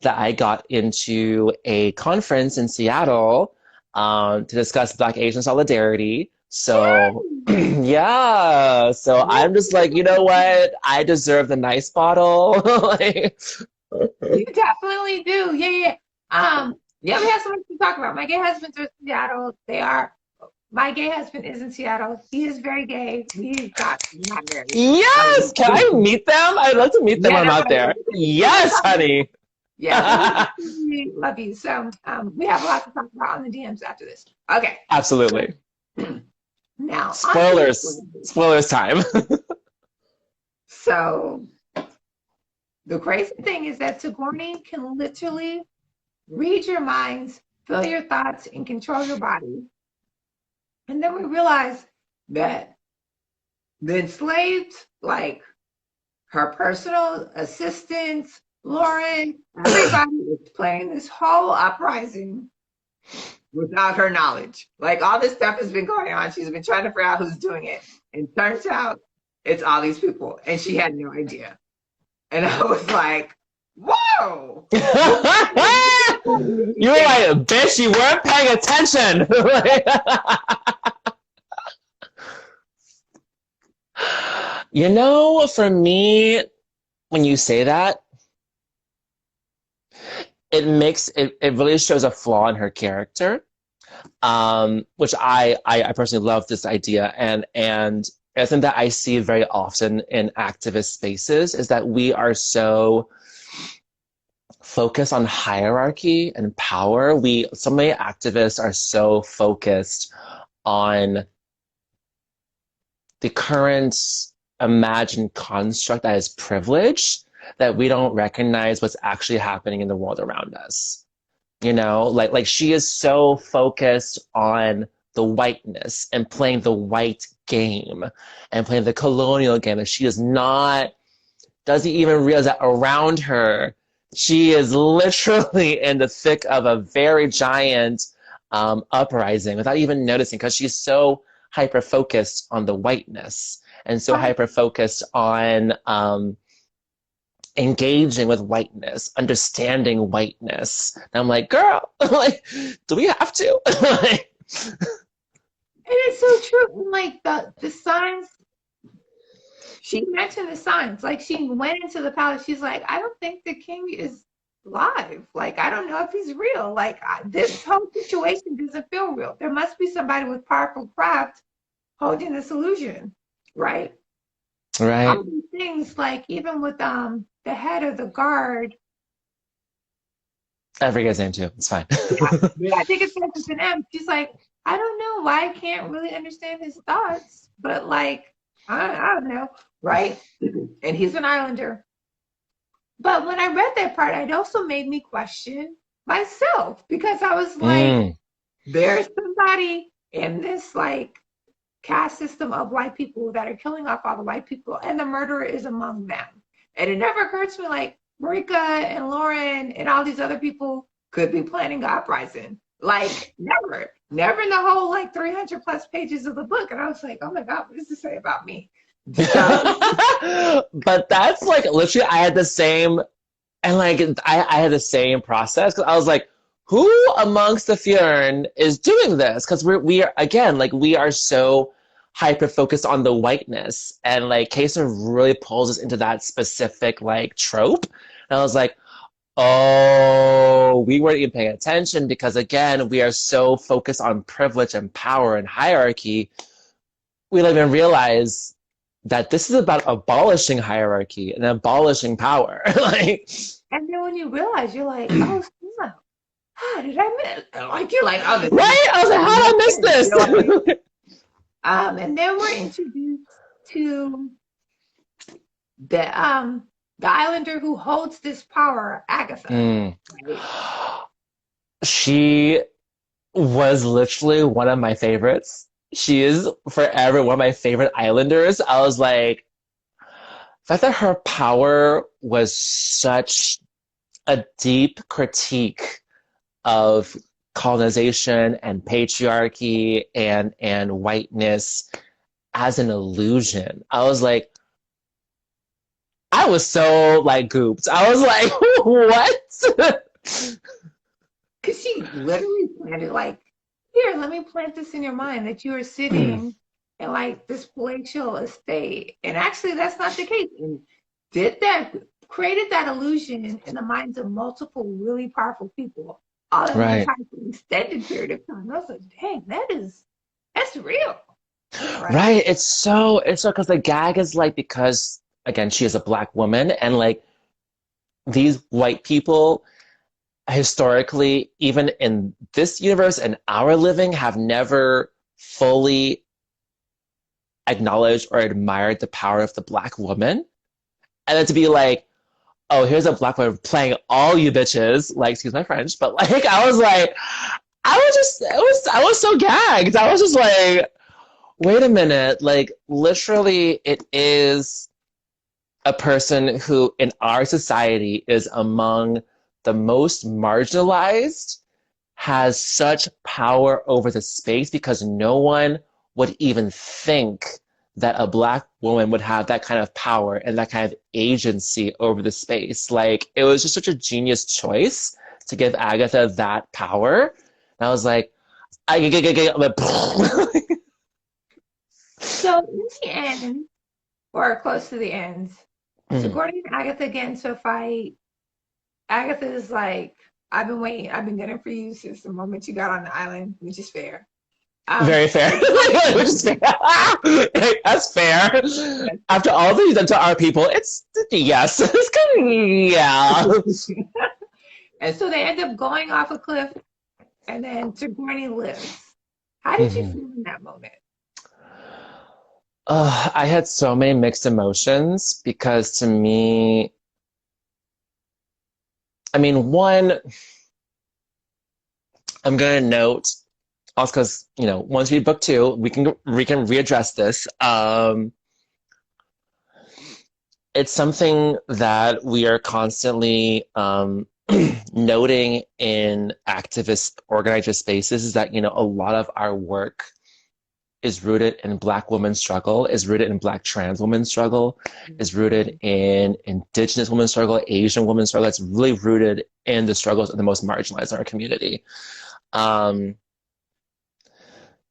that I got into a conference in Seattle to discuss Black Asian solidarity. So yeah, so I'm just like, you know what? I deserve the nice bottle. Like, You definitely do. Yeah. Yeah, we have so much to talk about. My gay husband's in Seattle. My gay husband is in Seattle. He is very gay. We got not married. Yes! Can I meet them? I'd love to meet them when I'm out there. Yes, honey. Yeah, we love you. So we have a lot to talk about on the DMs after this. Okay. Absolutely. Now, Spoilers time. So the crazy thing is that Sigourney can literally read your minds, feel your thoughts, and control your body. And then we realize that the enslaved, like her personal assistants, Lauren, everybody is planning this whole uprising without her knowledge. Like all this stuff has been going on. She's been trying to figure out who's doing it. And turns out it's all these people. And she had no idea. And I was like, whoa! You were like, bitch, you weren't paying attention. You know, for me, when you say that, it really shows a flaw in her character, which I personally love this idea, and I think that I see very often in activist spaces is that we are so focused on hierarchy and power. So many activists are so focused on the current imagined construct that is privilege that we don't recognize what's actually happening in the world around us. You know, like she is so focused on the whiteness and playing the white game and playing the colonial game. And she doesn't even realize that around her, she is literally in the thick of a very giant uprising without even noticing, because she's so hyper-focused on the whiteness and so hyper-focused on engaging with whiteness, understanding whiteness. And I'm like, girl, like, do we have to? Like, And it's so true. And like the signs, she mentioned the signs. Like she went into the palace. She's like, I don't think the king is live. Like I don't know if he's real. Like this whole situation doesn't feel real. There must be somebody with powerful craft holding this illusion, right? right. All these things, like even with the head of the guard. I forget his name too. It's fine. I think it starts with an M. She's like, I don't know why I can't really understand his thoughts, but like, I don't know, right? And he's an islander. But when I read that part, it also made me question myself, because I was like, there's somebody in this like caste system of white people that are killing off all the white people, and the murderer is among them. And it never occurred to me like Marika and Lauren and all these other people could be planning an uprising. Like never in the whole like 300 plus pages of the book. And I was like, oh my God, what does this say about me? But that's like literally, I had the same, and like I had the same process, because I was like, who amongst the Fjern is doing this? Because we are again, like we are so hyper focused on the whiteness, and like Kesa really pulls us into that specific like trope. And I was like, oh, we weren't even paying attention, because again, we are so focused on privilege and power and hierarchy. We don't even realize that this is about abolishing hierarchy and abolishing power. Like, and then when you realize, you're like, oh, no. How did I miss? Like you're like, oh, this right? I was like, how did I miss this? You know, and then we're introduced to the islander who holds this power, Agatha. Right? She was literally one of my favorites. She is forever one of my favorite islanders. I was like, the fact that her power was such a deep critique of colonization and patriarchy and whiteness as an illusion. I was like, I was so like gooped. I was like, what? Because she literally planted like, here, let me plant this in your mind that you are sitting in like this palatial estate. And actually that's not the case. And created that illusion in the minds of multiple really powerful people all in right. an extended period of time. I was like, dang, that's real. Right. It's so because the gag is like, because again, she is a Black woman, and like these white people historically, even in this universe and our living, have never fully acknowledged or admired the power of the Black woman. And then to be like, oh, here's a Black woman playing all you bitches, like, excuse my French, but like, I was like, I was so gagged. I was just like, wait a minute, like, literally, it is a person who in our society is among the most marginalized, has such power over the space, because no one would even think that a Black woman would have that kind of power and that kind of agency over the space. Like, it was just such a genius choice to give Agatha that power. And I was like, So in the end, or close to the end, Sigourney and Agatha get into a fight. Agatha is like, I've been waiting, I've been getting for you since the moment you got on the island, which is fair. Very fair. Which is fair. That's fair. After all that you've done to our people, it's yes. It's kind of, yeah. And so they end up going off a cliff, and then Sigourney lives. How did you feel in that moment? I had so many mixed emotions, because to me, I mean, one, I'm going to note also because, once we read book two, we can readdress this. It's something that we are constantly noting in activist organizer spaces, is that, a lot of our work is rooted in Black women's struggle, is rooted in Black trans women's struggle, is rooted in Indigenous women's struggle, Asian women's struggle. It's really rooted in the struggles of the most marginalized in our community.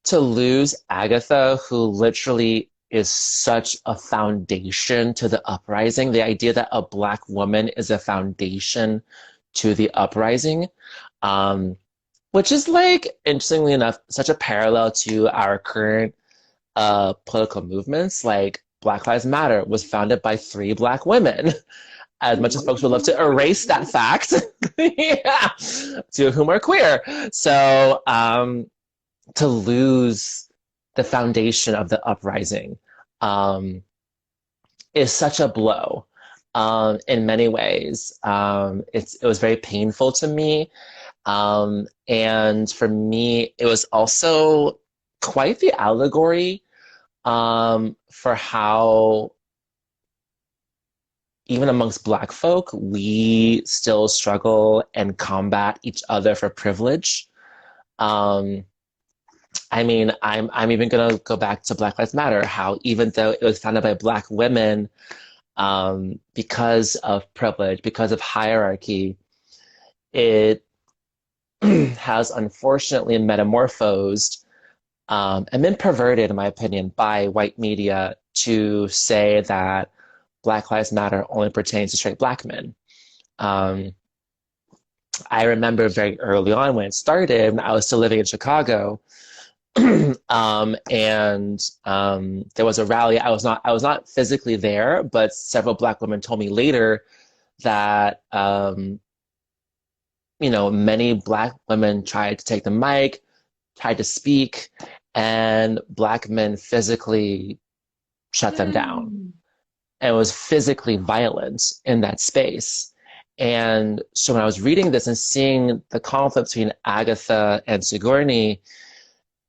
To lose Agatha, who literally is such a foundation to the uprising, the idea that a Black woman is a foundation to the uprising, which is, like, interestingly enough, such a parallel to our current political movements. Like, Black Lives Matter was founded by 3 Black women. As much as folks would love to erase that fact, yeah, 2 of whom are queer. So to lose the foundation of the uprising is such a blow in many ways. It was very painful to me. And for me, it was also quite the allegory for how, even amongst Black folk, we still struggle and combat each other for privilege. I mean, I'm even gonna go back to Black Lives Matter, how even though it was founded by Black women, because of privilege, because of hierarchy, it has unfortunately metamorphosed and been perverted, in my opinion, by white media to say that Black Lives Matter only pertains to straight Black men. I remember very early on when it started, I was still living in Chicago, and there was a rally. I was not physically there, but several Black women told me later that many Black women tried to take the mic, tried to speak, and Black men physically shut them down. And was physically violent in that space. And so when I was reading this and seeing the conflict between Agatha and Sigourney,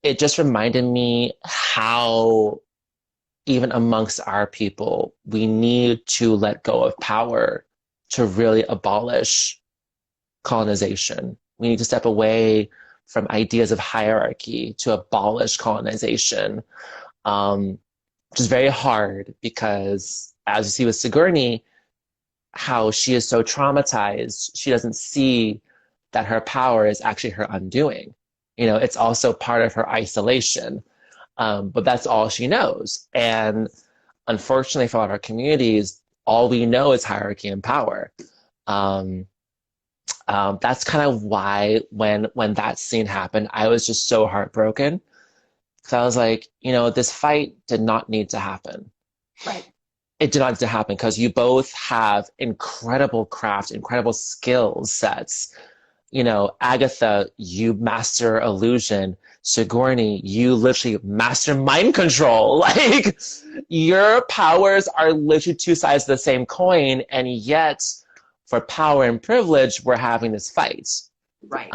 it just reminded me how, even amongst our people, we need to let go of power to really abolish colonization. We need to step away from ideas of hierarchy to abolish colonization, which is very hard because, as you see with Sigourney, how she is so traumatized, she doesn't see that her power is actually her undoing. It's also part of her isolation, but that's all she knows. And unfortunately for a lot of our communities, all we know is hierarchy and power. That's kind of why when that scene happened, I was just so heartbroken. Because I was like, this fight did not need to happen. Right. It did not need to happen because you both have incredible craft, incredible skill sets. Agatha, you master illusion. Sigourney, you literally master mind control. Like, your powers are literally 2 sides of the same coin, and yet for power and privilege, we're having this fight. Right.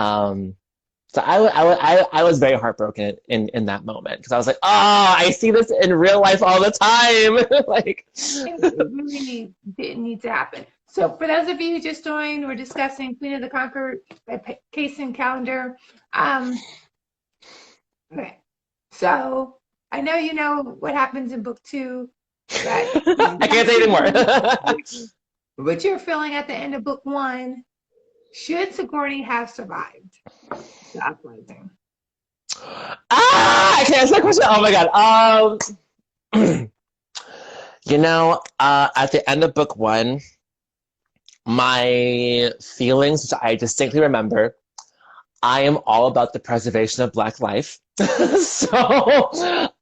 So I was very heartbroken in that moment because I was like, I see this in real life all the time. Like, it really didn't need to happen. So for those of you who just joined, we're discussing Queen of the Conquered case and calendar. Okay. So I know you know what happens in book 2. But I can't say anymore. What you're feeling at the end of book 1, should Sigourney have survived the uprising? I can't answer that question. Oh my God. At the end of book 1, my feelings, which I distinctly remember, I am all about the preservation of Black life. So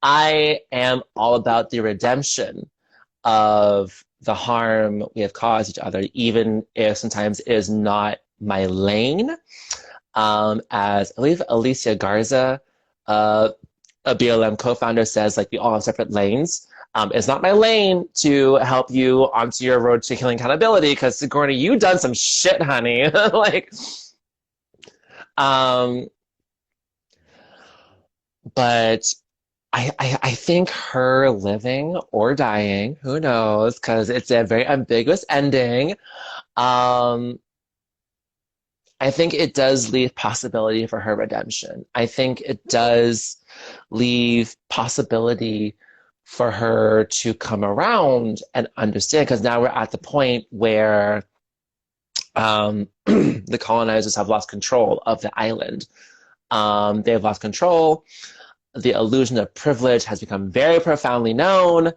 I am all about the redemption of the harm we have caused each other, even if sometimes it is not my lane. As I believe Alicia Garza, a BLM co-founder, says, like, we all have separate lanes. It's not my lane to help you onto your road to healing accountability because, Sigourney, you done some shit, honey. Like, but I think her living or dying, who knows, because it's a very ambiguous ending. Um, I think it does leave possibility for her redemption. I think it does leave possibility for her to come around and understand, because now we're at the point where the colonizers have lost control of the island. They've lost control. The illusion of privilege has become very profoundly known.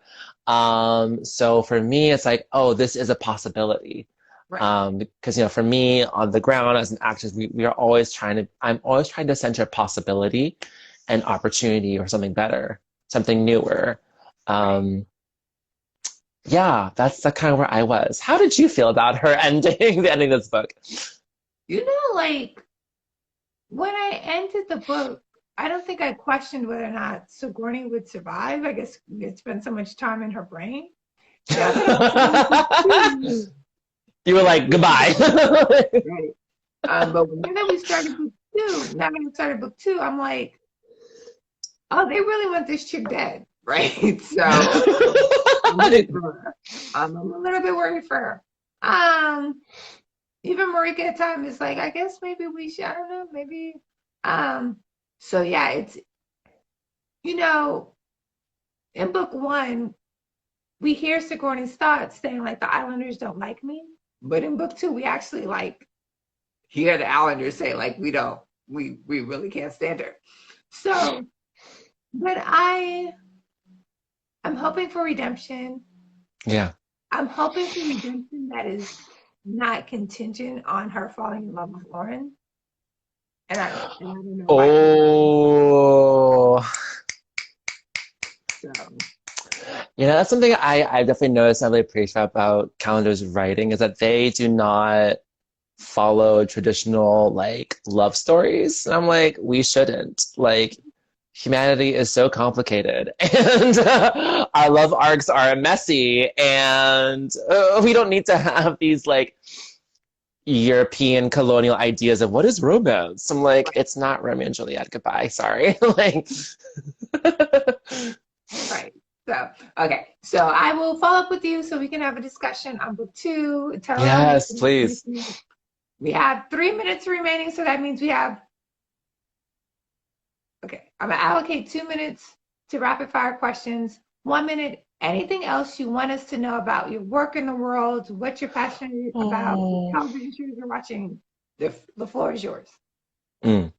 So for me, it's like, oh, this is a possibility. Right. Because for me on the ground as an actress, we are always I'm always trying to center possibility and opportunity or something better, something newer. Right. Yeah, that's the kind of where I was. How did you feel about her ending, the ending of this book? Like when I ended the book, I don't think I questioned whether or not Sigourney would survive. I guess we had spent so much time in her brain. Now that I'm in book two, You were like, goodbye. right. But when we started book two, now that we started book two, I'm like, oh, they really want this chick dead, right? So I'm worried for her. I'm a little bit worried for her. Even Marika at times is like, I guess maybe we should, I don't know, maybe. So yeah, it's, you know, in book one, we hear Sigourney's thoughts saying like the Islanders don't like me. But in book two, we actually like hear the Islanders say like we really can't stand her. So, but I'm hoping for redemption. Yeah. I'm hoping for redemption that is not contingent on her falling in love with Lauren. And I don't know why. Oh, So, that's something I definitely noticed and I really appreciate about Calendar's writing is that they do not follow traditional like love stories. And I'm like, we shouldn't. Like, humanity is so complicated and our love arcs are messy and we don't need to have these like European colonial ideas of what is romance. I'm like, it's not Romeo and Juliet. Goodbye. Sorry. Like, right. So, okay. So I will follow up with you so we can have a discussion on book two. Tell our yes, audience. please. We have 3 minutes remaining, so that means we have, okay, I'm gonna allocate 2 minutes to rapid fire questions, 1 minute. Anything else you want us to know about your work in the world, what you're passionate about, the Oh. television shows you're watching, the floor is yours. Mm.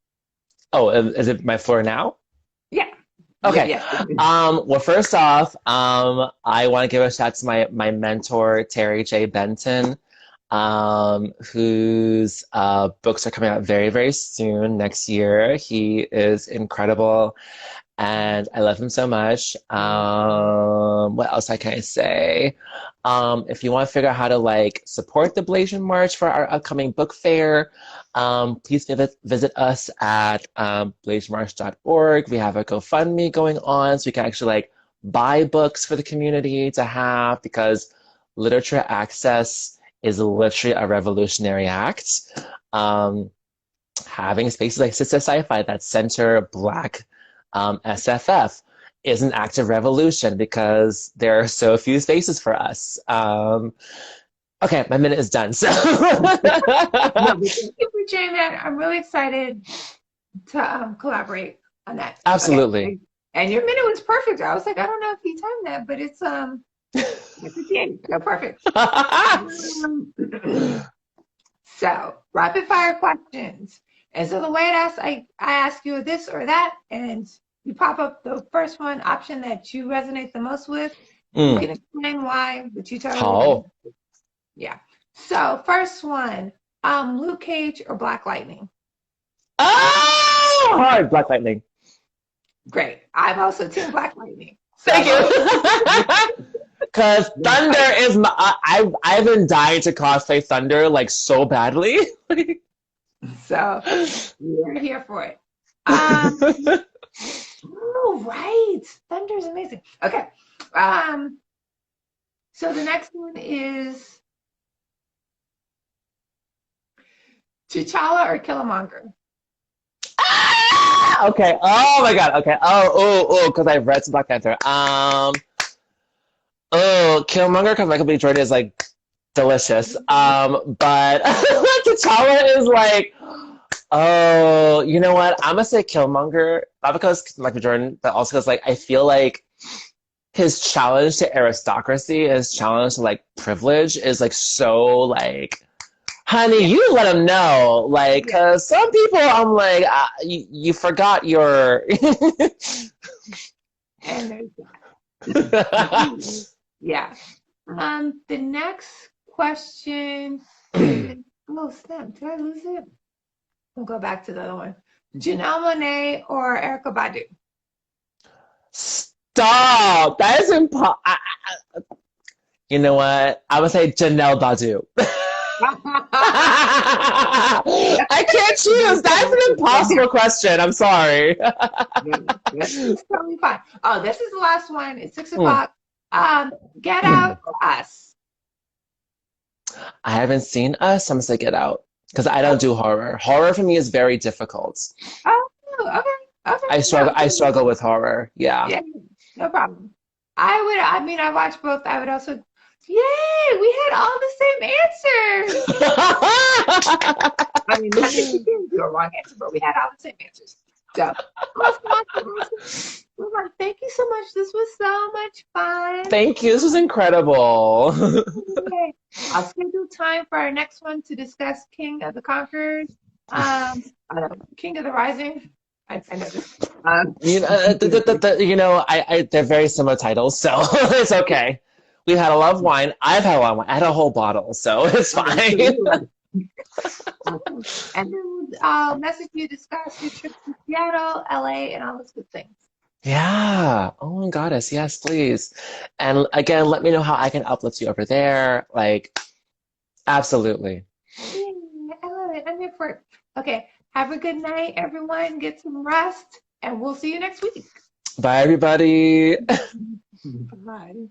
Oh, is it my floor now? Yeah. Okay. Yeah. Well, first off, I want to give a shout out to my mentor, Terry J. Benton, whose books are coming out very, very soon next year. He is incredible and I love him so much. What else can I say? If you want to figure out how to like support the Blasian March for our upcoming book fair, please visit us at blasianmarch.org. We have a GoFundMe going on, so we can actually like buy books for the community to have because literature access is literally a revolutionary act. Having spaces like Sistah Scifi that center Black SFF is an act of revolution because there are so few spaces for us. Okay, my minute is done. So, No, but thank you for sharing that. I'm really excited to collaborate on that. absolutely. Okay. And your minute was perfect. I was like, I don't know if he timed that, but it's at the end. So perfect. So rapid fire questions. And so the way I ask you this or that, and you pop up the first one option that you resonate the most with. You can explain why, but you totally yeah. So first one, Luke Cage or Black Lightning? Oh, hard Black Lightning. Great. I'm also Team Black Lightning. So Thank you. Because Thunder is I've been dying to cosplay Thunder like so badly. So we're here for it. Oh, right. Thunder's amazing. Okay. So the next one is T'Challa or Killmonger? Okay. Oh my God. Okay. Because I've read some Black Panther. Killmonger because Michael B. Jordan is like delicious. But T'Challa is like, oh, you know what? I'm gonna say Killmonger, not because Michael B. Jordan, but also because like I feel like his challenge to aristocracy, his challenge to like privilege is like so like, honey, you let him know, like, cause some people I'm like, you forgot your. And there's that. Yeah. The next question is, oh snap, did I lose it? We'll go back to the other one. Janelle Monáe or Erykah Badu? Stop! That is impossible. You know what? I would say Janelle Badu. I can't choose. That's an impossible question. I'm sorry. It's totally fine. Oh, this is the last one. It's 6 o'clock. Get Out or Us? I haven't seen Us. I'm gonna say Get Out because I don't do horror. Horror for me is very difficult. Oh, okay. Okay. I struggle with horror. Yeah. Yeah, no problem. I mean, I watched both. I would also, yay, we had all the same answers. I mean, not that you didn't do a wrong answer, but we had all the same answers. So, awesome. Thank you so much. This was so much fun. Thank you. This was incredible. Okay. I'll schedule time for our next one to discuss King of the Conquerors. King of the Rising. I know this. They're very similar titles, so it's okay. We've had a lot of wine. I've had a lot of wine. I had a whole bottle, so it's fine. And then I'll message you, discuss your trip to Seattle, LA, and all those good things. Yeah. Oh my goddess. Yes, please. And again, let me know how I can uplift you over there. Like, absolutely. Yeah, I love it. I'm here for it. Okay. Have a good night, everyone. Get some rest, and we'll see you next week. Bye, everybody. Bye.